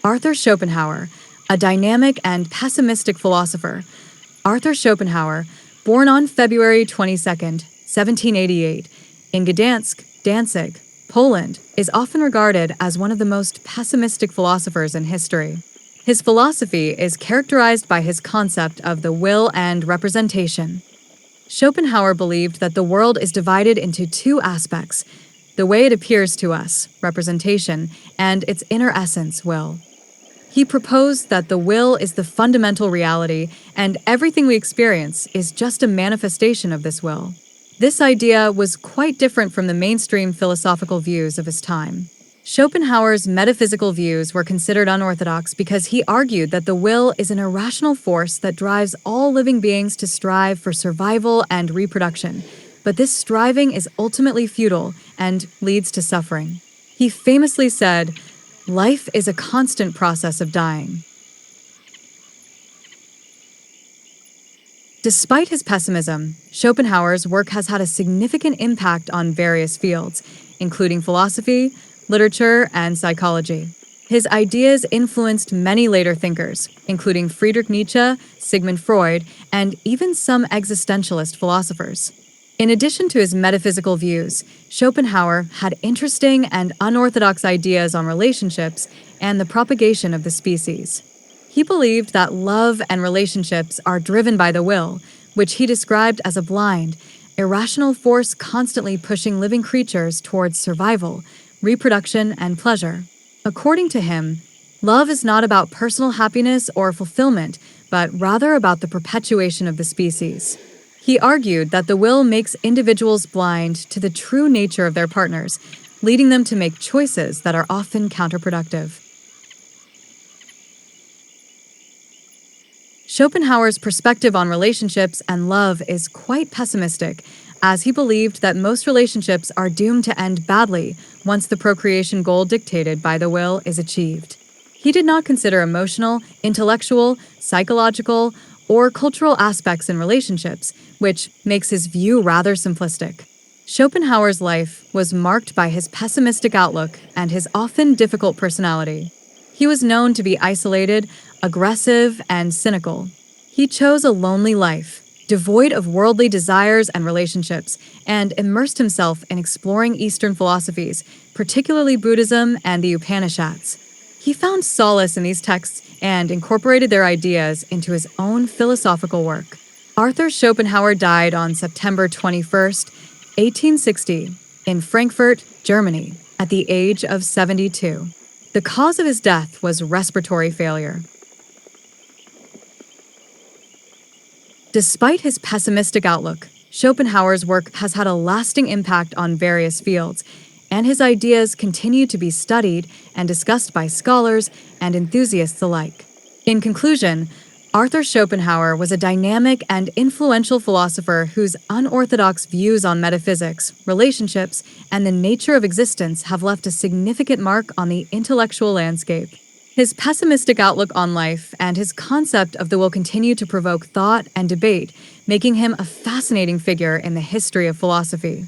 Arthur Schopenhauer, a dynamic and pessimistic philosopher. Arthur Schopenhauer, born on February 22nd, 1788, in Gdańsk, Danzig, Poland, is often regarded as one of the most pessimistic philosophers in history. His philosophy is characterized by his concept of the will and representation. Schopenhauer believed that the world is divided into two aspects: the way it appears to us, representation, and its inner essence, will. He proposed that the will is the fundamental reality, and everything we experience is just a manifestation of this will. This idea was quite different from the mainstream philosophical views of his time. Schopenhauer's metaphysical views were considered unorthodox because he argued that the will is an irrational force that drives all living beings to strive for survival and reproduction, but this striving is ultimately futile and leads to suffering. He famously said, "Life is a constant process of dying." Despite his pessimism, Schopenhauer's work has had a significant impact on various fields, including philosophy, literature, and psychology. His ideas influenced many later thinkers, including Friedrich Nietzsche, Sigmund Freud, and even some existentialist philosophers. In addition to his metaphysical views, Schopenhauer had interesting and unorthodox ideas on relationships and the propagation of the species. He believed that love and relationships are driven by the will, which he described as a blind, irrational force constantly pushing living creatures towards survival, reproduction, and pleasure. According to him, love is not about personal happiness or fulfillment, but rather about the perpetuation of the species. He argued that the will makes individuals blind to the true nature of their partners, leading them to make choices that are often counterproductive. Schopenhauer's perspective on relationships and love is quite pessimistic, as he believed that most relationships are doomed to end badly once the procreation goal dictated by the will is achieved. He did not consider emotional, intellectual, psychological, or cultural aspects in relationships, which makes his view rather simplistic. Schopenhauer's life was marked by his pessimistic outlook and his often difficult personality. He was known to be isolated, aggressive, and cynical. He chose a lonely life, devoid of worldly desires and relationships, and immersed himself in exploring Eastern philosophies, particularly Buddhism and the Upanishads. He found solace in these texts and incorporated their ideas into his own philosophical work. Arthur Schopenhauer died on September 21st, 1860, in Frankfurt, Germany, at the age of 72. The cause of his death was respiratory failure. Despite his pessimistic outlook, Schopenhauer's work has had a lasting impact on various fields, and his ideas continue to be studied and discussed by scholars and enthusiasts alike. In conclusion, Arthur Schopenhauer was a dynamic and influential philosopher whose unorthodox views on metaphysics, relationships, and the nature of existence have left a significant mark on the intellectual landscape. His pessimistic outlook on life and his concept of the will continue to provoke thought and debate, making him a fascinating figure in the history of philosophy.